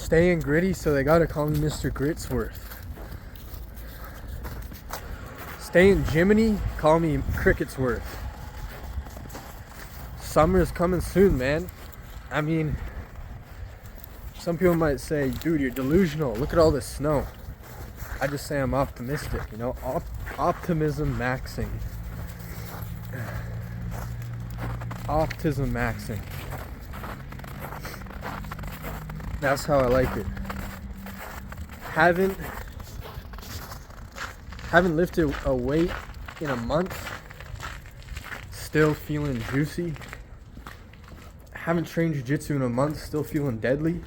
staying gritty, so they gotta call me Mr. Gritsworth. Staying Jiminy, call me Cricketsworth. Summer's coming soon, man. I mean, some people might say, dude, you're delusional. Look at all this snow. I just say I'm optimistic, you know? Optimism maxing. Optimism maxing. That's how I like it. Haven't lifted a weight in a month. Still feeling juicy. Haven't trained jiu-jitsu in a month. Still feeling deadly.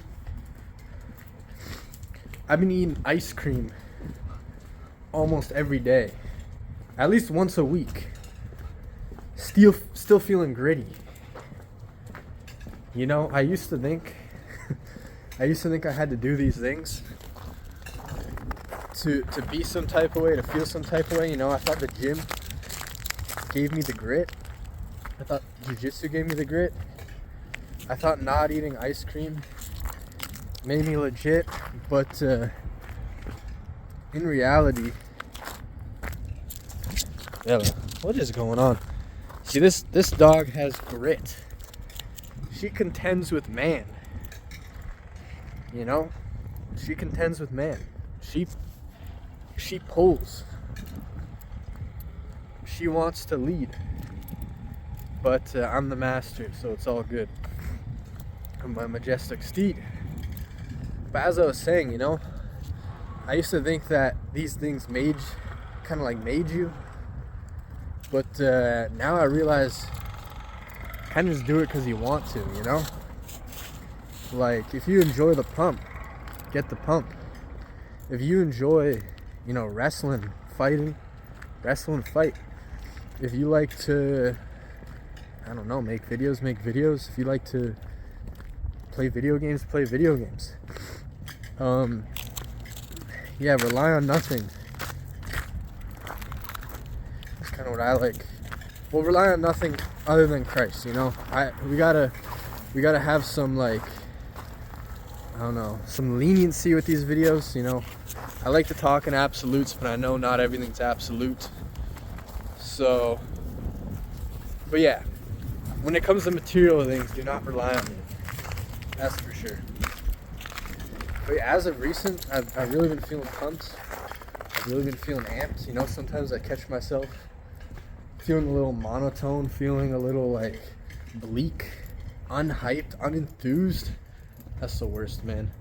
I've been eating ice cream almost every day. At least once a week. Still feeling gritty. You know, I used to think I had to do these things to be some type of way, to feel some type of way. You know, I thought the gym gave me the grit. I thought jiu-jitsu gave me the grit. I thought not eating ice cream made me legit, but in reality, what is going on? See, this dog has grit. She contends with man. You know, she contends with man. She pulls. She wants to lead. But I'm the master, so it's all good. I'm my majestic steed. But as I was saying, you know, I used to think that these things made you. But now I realize kind of just do it because you want to, you know? Like, if you enjoy the pump, get the pump. If you enjoy, you know, wrestling, fight. If you like to, I don't know, make videos. If you like to play video games, play video games. Yeah, rely on nothing. That's kind of what I like. Well, rely on nothing other than Christ, you know? We gotta have some, like, I don't know, some leniency with these videos, you know? I like to talk in absolutes, but I know not everything's absolute. So, but yeah, when it comes to material things, do not rely on them. That's for sure. But yeah, as of recent, I've really been feeling pumped. I've really been feeling amped. You know, sometimes I catch myself feeling a little monotone, feeling a little like bleak, unhyped, unenthused. That's the worst, man.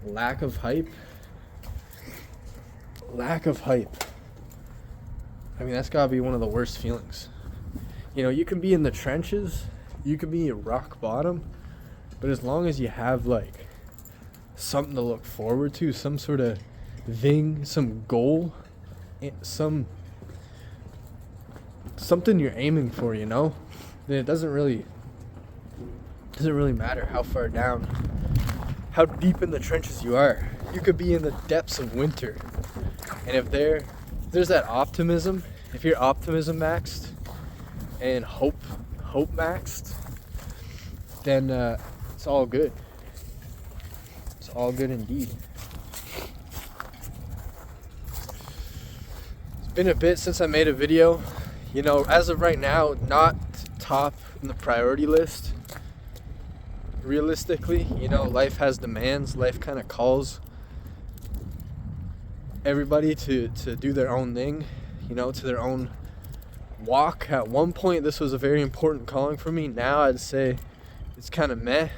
Lack of hype. I mean, that's gotta be one of the worst feelings. You know, you can be in the trenches, you can be at rock bottom, but as long as you have like something to look forward to, some sort of thing, some goal, something you're aiming for, you know, then it doesn't really matter how far down, how deep in the trenches you are. You could be in the depths of winter, and if there's that optimism, if you're optimism maxed and hope maxed, then it's all good. It's all good indeed. It's been a bit since I made a video. You know, as of right now, not top in the priority list. Realistically, you know, life has demands. Life kind of calls everybody to do their own thing, you know, to their own walk. At one point, this was a very important calling for me. Now I'd say it's kind of meh.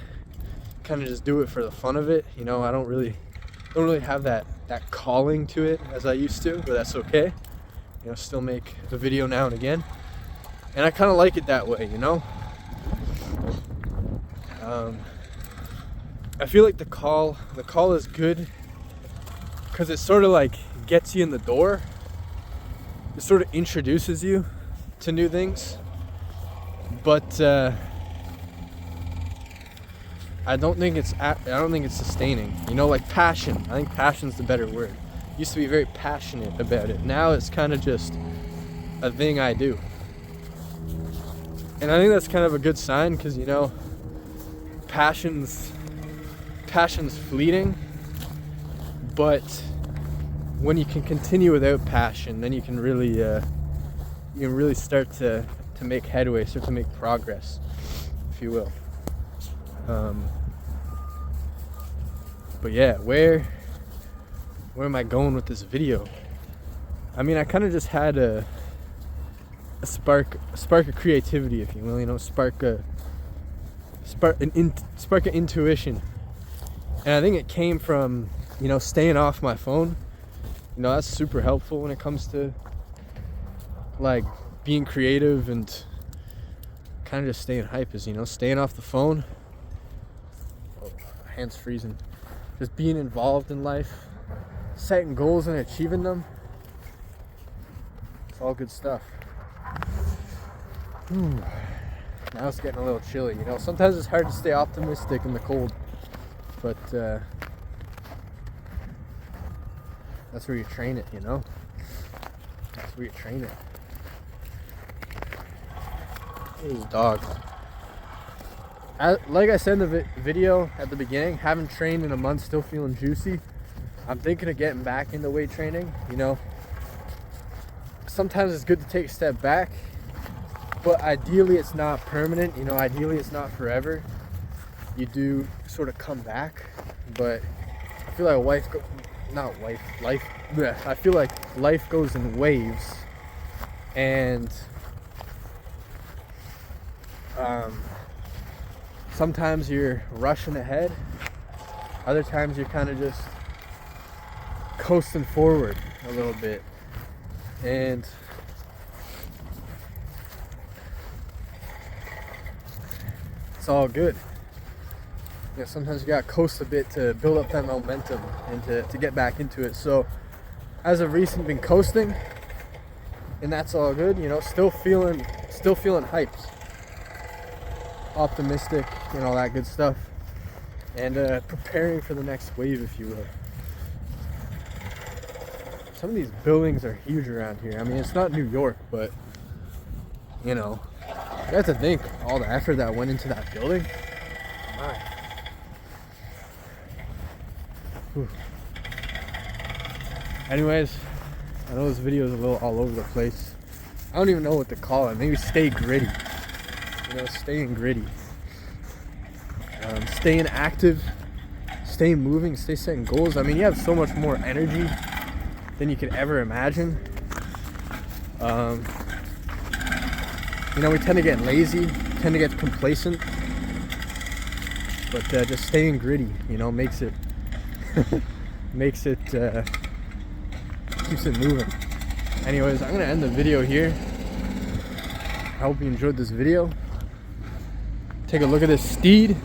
Kind of just do it for the fun of it. You know, I don't really have that calling to it as I used to, but that's okay. You know, still make a video now and again, and I kind of like it that way, you know. I feel like the call is good because it sort of like gets you in the door. It sort of introduces you to new things, but I don't think it's sustaining. You know, like passion. I think passion's the better word. Used to be very passionate about it. Now it's kind of just a thing I do. And I think that's kind of a good sign because, you know, passion's passion's fleeting, but when you can continue without passion, then you can really start to make headway, start to make progress, if you will. But yeah, where am I going with this video? I mean, I kind of just had a spark of creativity, if you will, you know, spark of intuition. And I think it came from, you know, staying off my phone. You know, that's super helpful when it comes to like being creative and kind of just staying hype, is, you know, staying off the phone. Oh, hand's freezing. Just being involved in life, setting goals and achieving them. It's all good stuff. Now it's getting a little chilly, you know. Sometimes it's hard to stay optimistic in the cold, but that's where you train it, you know. That's where you train it. This dog. Like I said in the video at the beginning, haven't trained in a month, still feeling juicy. I'm thinking of getting back into weight training, you know. Sometimes it's good to take a step back, but ideally it's not permanent, you know, ideally it's not forever. You do sort of come back, but I feel like I feel like life goes in waves, and sometimes you're rushing ahead, other times you're kind of just coasting forward a little bit, and it's all good. You know, sometimes you gotta coast a bit to build up that momentum and to get back into it. So as of recent, been coasting, and that's all good, you know. Still feeling hyped, optimistic, and all that good stuff, and preparing for the next wave, if you will. Some of these buildings are huge around here. I mean, it's not New York, but you know, you have to think all the effort that went into that building. My. Whew. Anyways, I know this video is a little all over the place. I don't even know what to call it. Maybe stay gritty. You know, staying gritty. Staying active, staying moving, stay setting goals. I mean, you have so much more energy than you could ever imagine. You know, we tend to get lazy, tend to get complacent, but just staying gritty, you know, makes it keeps it moving. Anyways, I'm gonna end the video here. I hope you enjoyed this video. Take a look at this steed.